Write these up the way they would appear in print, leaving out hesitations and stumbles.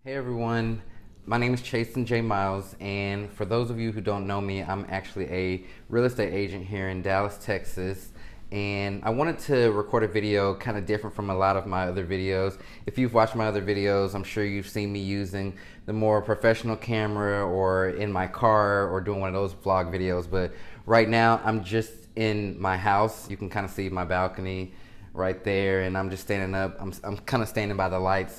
Hey everyone, my name is Chasen J. Miles, and for those of you who don't know me, I'm actually a real estate agent here in Dallas, Texas. And I wanted to record a video kind of different from a lot of my other videos. If you've watched my other videos, I'm sure you've seen me using the more professional camera or in my car or doing one of those vlog videos. But right now, I'm just in my house. You can kind of see my balcony right there, and I'm just standing up. I'm kind of standing by the light,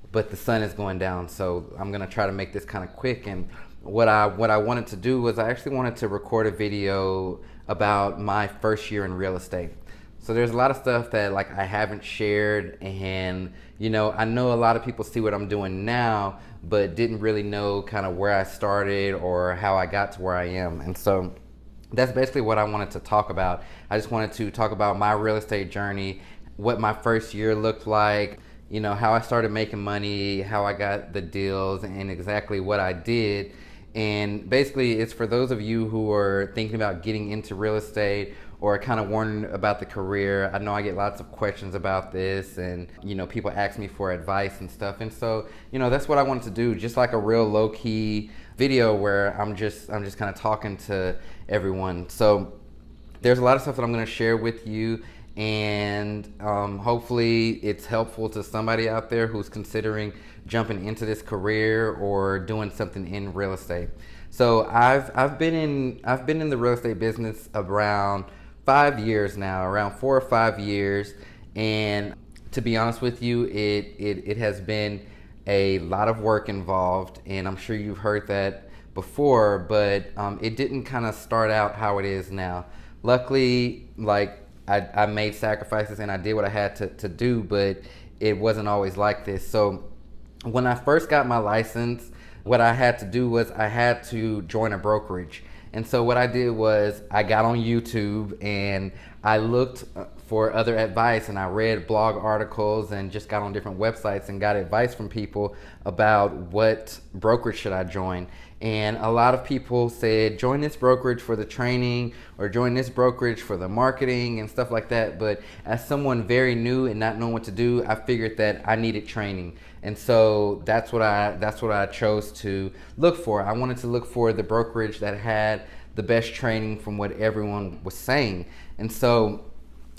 but the sun is going down, so I'm gonna try to make this kind of quick. And what I wanted to do was I actually wanted to record a video about my first year in real estate. So there's a lot of stuff that like I haven't shared, and I know a lot of people see what I'm doing now, but didn't really know kind of where I started or how I got to where I am. And so that's basically what I wanted to talk about. I just wanted to talk about my real estate journey, what my first year looked like, how I started making money, how I got the deals, and exactly what I did. And basically, it's for those of you who are thinking about getting into real estate or kind of wondering about the career. I know I get lots of questions about this, and people ask me for advice and stuff. And so, that's what I wanted to do, just like a real low-key video where I'm just kind of talking to everyone. So there's a lot of stuff that I'm going to share with you, and hopefully it's helpful to somebody out there who's considering jumping into this career or doing something in real estate. So I've been in the real estate business around 5 years now, around 4 or 5 years, and to be honest with you, it has been a lot of work involved, and I'm sure you've heard that before, but it didn't kind of start out how it is now. Luckily, I made sacrifices and I did what I had to do, but it wasn't always like this. So when I first got my license, what I had to do was I had to join a brokerage. And so what I did was I got on YouTube and I looked for other advice, and I read blog articles and just got on different websites and got advice from people about what brokerage should I join. And a lot of people said, join this brokerage for the training or join this brokerage for the marketing and stuff like that. But as someone very new and not knowing what to do, I figured that I needed training. And so that's what I chose to look for. I wanted to look for the brokerage that had the best training from what everyone was saying. And so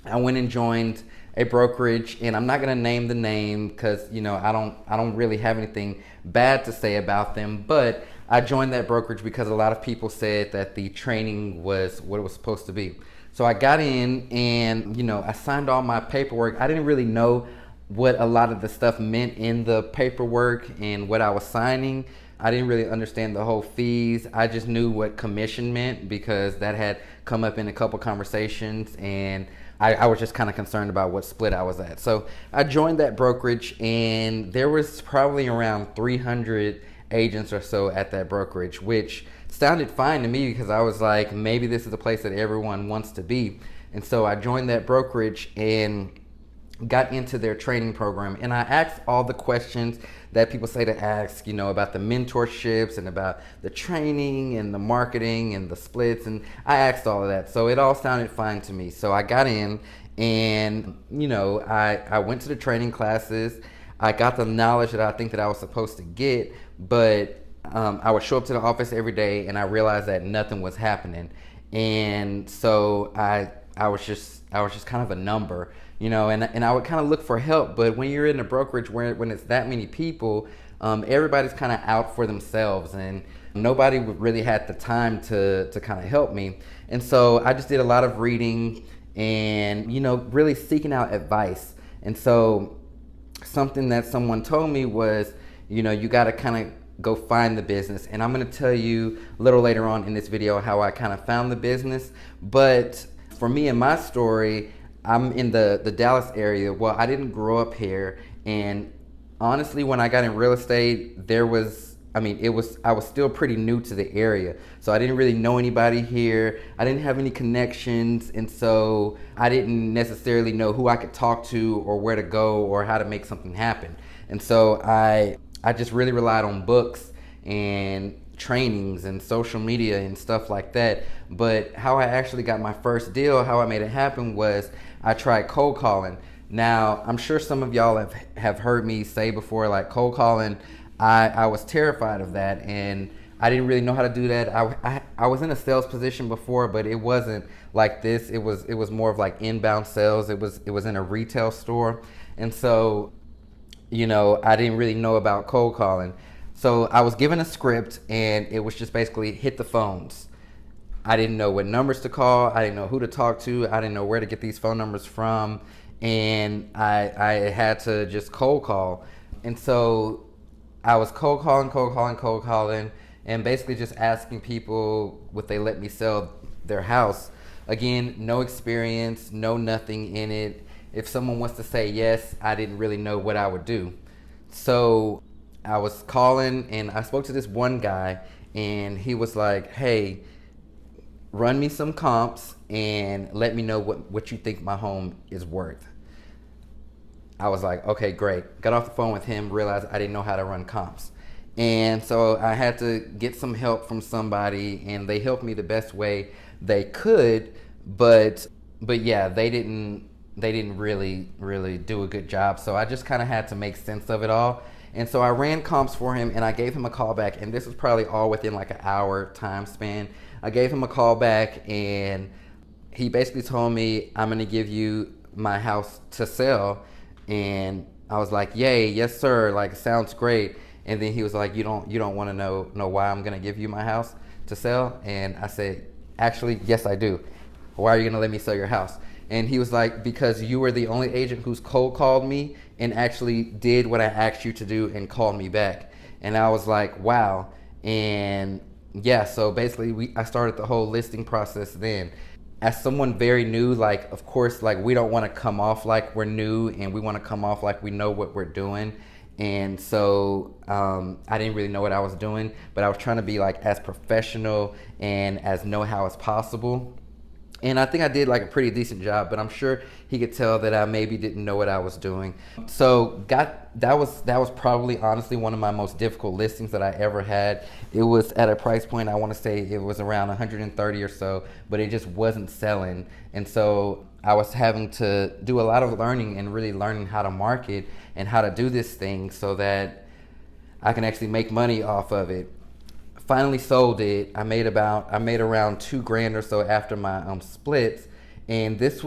I went and joined a brokerage, and I'm not gonna name the name because I don't really have anything bad to say about them, but I joined that brokerage because a lot of people said that the training was what it was supposed to be. So I got in and I signed all my paperwork. I didn't really know what a lot of the stuff meant in the paperwork and what I was signing. I didn't really understand the whole fees. I just knew what commission meant because that had come up in a couple conversations, and I was just kind of concerned about what split I was at. So I joined that brokerage, and there was probably around 300 agents or so at that brokerage, which sounded fine to me because I was like, maybe this is the place that everyone wants to be. And so I joined that brokerage and got into their training program, and I asked all the questions that people say to ask, about the mentorships and about the training and the marketing and the splits, and I asked all of that. So it all sounded fine to me. So I got in, and I went to the training classes. I got the knowledge that I think that I was supposed to get, but I would show up to the office every day, and I realized that nothing was happening. And so I was just kind of a number, and I would kind of look for help. But when you're in a brokerage when it's that many people, everybody's kind of out for themselves, and nobody really had the time to kind of help me. And so I just did a lot of reading and really seeking out advice. And so something that someone told me was, you got to kind of go find the business. And I'm going to tell you a little later on in this video how I kind of found the business. But for me and my story, I'm in the Dallas area. Well, I didn't grow up here. And honestly, when I got in real estate, I was still pretty new to the area. So I didn't really know anybody here. I didn't have any connections. And so I didn't necessarily know who I could talk to or where to go or how to make something happen. And so I just really relied on books and trainings and social media and stuff like that. But how I actually got my first deal, how I made it happen, was I tried cold calling. Now, I'm sure some of y'all have heard me say before, like, cold calling, I was terrified of that, and I didn't really know how to do that. I was in a sales position before, but it wasn't like this. It was more of like inbound sales. It was in a retail store, and so I didn't really know about cold calling. So I was given a script, and it was just basically hit the phones. I didn't know what numbers to call. I didn't know who to talk to. I didn't know where to get these phone numbers from, and I had to just cold call. And so I was cold calling, and basically just asking people would they let me sell their house. Again, no experience, no nothing in it. If someone wants to say yes, I didn't really know what I would do. So I was calling, and I spoke to this one guy, and he was like, hey, run me some comps and let me know what you think my home is worth. I was like, okay, great. Got off the phone with him, realized I didn't know how to run comps. And so I had to get some help from somebody, and they helped me the best way they could, but yeah, they didn't really do a good job. So I just kind of had to make sense of it all. And so I ran comps for him, and I gave him a call back, and this was probably all within like an hour time span. I gave him a call back, and he basically told me, I'm gonna give you my house to sell. And I was like, yay, yes sir, like sounds great. And then he was like, you don't want to know why I'm gonna give you my house to sell? And I said, actually, yes I do. Why are you gonna let me sell your house? And he was like, because you were the only agent who's cold called me and actually did what I asked you to do and called me back. And I was like, wow. And yeah, so basically I started the whole listing process then. As someone very new, like, of course, like, we don't want to come off like we're new, and we want to come off like we know what we're doing. And so I didn't really know what I was doing, but I was trying to be like as professional and as know-how as possible. And I think I did like a pretty decent job, but I'm sure he could tell that I maybe didn't know what I was doing. So that was probably honestly one of my most difficult listings that I ever had. It was at a price point, I want to say it was around 130 or so, but it just wasn't selling. And so I was having to do a lot of learning and really learning how to market and how to do this thing so that I can actually make money off of it. Finally sold it. I made around $2,000 or so after my splits, and this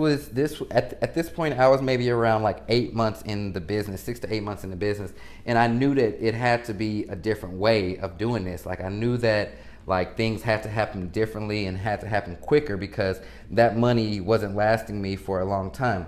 at this point I was maybe around like 8 months in the business, 6 to 8 months in the business, and I knew that it had to be a different way of doing this. Like I knew that like things had to happen differently and had to happen quicker because that money wasn't lasting me for a long time.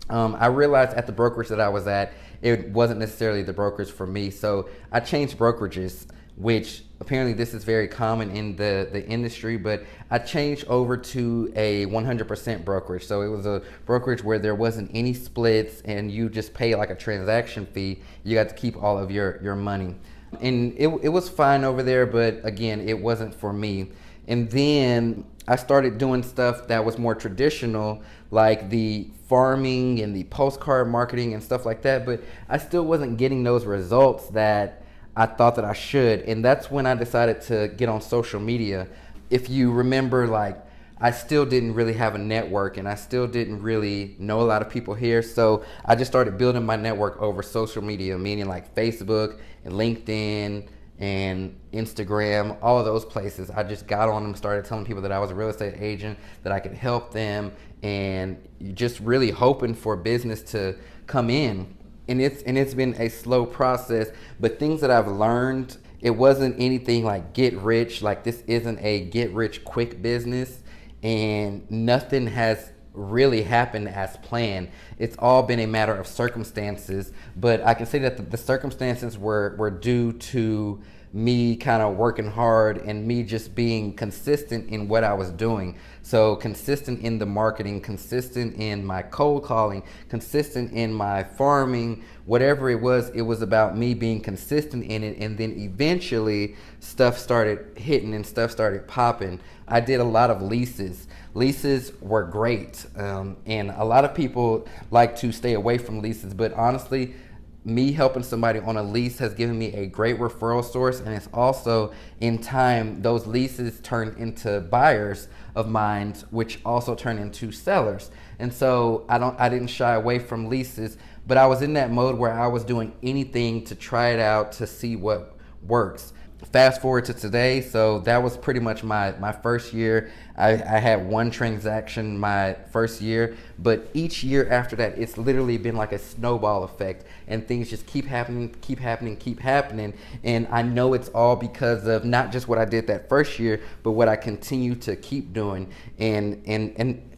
I realized at the brokerage that I was at, it wasn't necessarily the brokerage for me, so I changed brokerages, which apparently this is very common in the industry, but I changed over to a 100% brokerage. So it was a brokerage where there wasn't any splits and you just pay like a transaction fee. You got to keep all of your money. And it was fine over there, but again, it wasn't for me. And then I started doing stuff that was more traditional, like the farming and the postcard marketing and stuff like that, but I still wasn't getting those results that I thought that I should. And that's when I decided to get on social media. If you remember, like, I still didn't really have a network and I still didn't really know a lot of people here. So I just started building my network over social media, meaning like Facebook and LinkedIn and Instagram, all of those places. I just got on them, started telling people that I was a real estate agent, that I could help them, and just really hoping for business to come in. And it's been a slow process, but things that I've learned, it wasn't anything like get rich. Like this isn't a get rich quick business, and nothing has really happened as planned. It's all been a matter of circumstances, but I can say that the circumstances were due to me kind of working hard and me just being consistent in what I was doing. So consistent in the marketing, consistent in my cold calling, consistent in my farming, whatever it was about me being consistent in it. And then eventually stuff started hitting and stuff started popping. I did a lot of leases. Leases were great. And a lot of people like to stay away from leases, but honestly, me helping somebody on a lease has given me a great referral source, and it's also, in time, those leases turn into buyers of mine, which also turn into sellers. And so I didn't shy away from leases, but I was in that mode where I was doing anything to try it out to see what works. Fast forward to today, so that was pretty much my first year. I had one transaction my first year, but each year after that, it's literally been like a snowball effect, and things just keep happening, keep happening, keep happening. And I know it's all because of not just what I did that first year, but what I continue to keep doing. And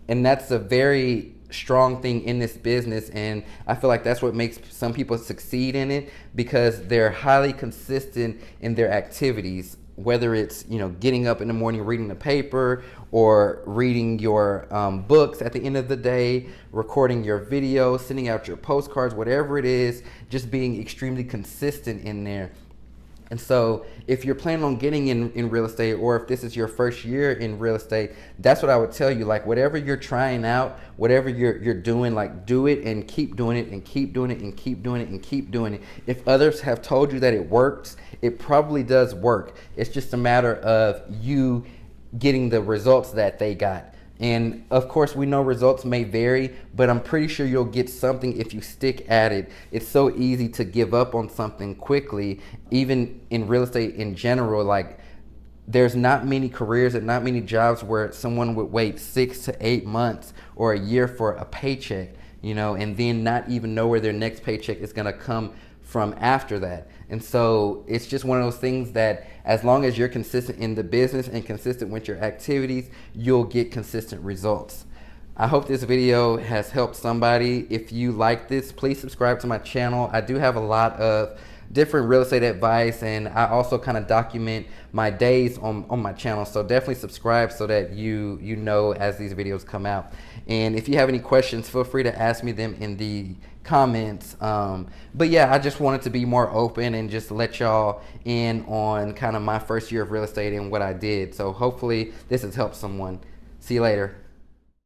that's a very strong thing in this business, and I feel like that's what makes some people succeed in it, because they're highly consistent in their activities, whether it's, you know, getting up in the morning, reading the paper, or reading your books at the end of the day, recording your videos, sending out your postcards, whatever it is, just being extremely consistent in there. And so if you're planning on getting in real estate, or if this is your first year in real estate, that's what I would tell you. Like, whatever you're trying out, whatever you're doing, like, do it and keep doing it and keep doing it and keep doing it and keep doing it. If others have told you that it works, it probably does work. It's just a matter of you getting the results that they got. And of course, we know results may vary, but I'm pretty sure you'll get something if you stick at it. It's so easy to give up on something quickly, even in real estate in general. Like, there's not many careers and not many jobs where someone would wait 6 to 8 months or a year for a paycheck, you know, and then not even know where their next paycheck is going to come from after that. And so it's just one of those things that as long as you're consistent in the business and consistent with your activities, you'll get consistent results. I hope this video has helped somebody. If you like this, please subscribe to my channel. I do have a lot of different real estate advice, and I also kind of document my days on my channel. So definitely subscribe so that you know as these videos come out. And if you have any questions, feel free to ask me them in the comments. But yeah, I just wanted to be more open and just let y'all in on kind of my first year of real estate and what I did. So hopefully this has helped someone. See you later.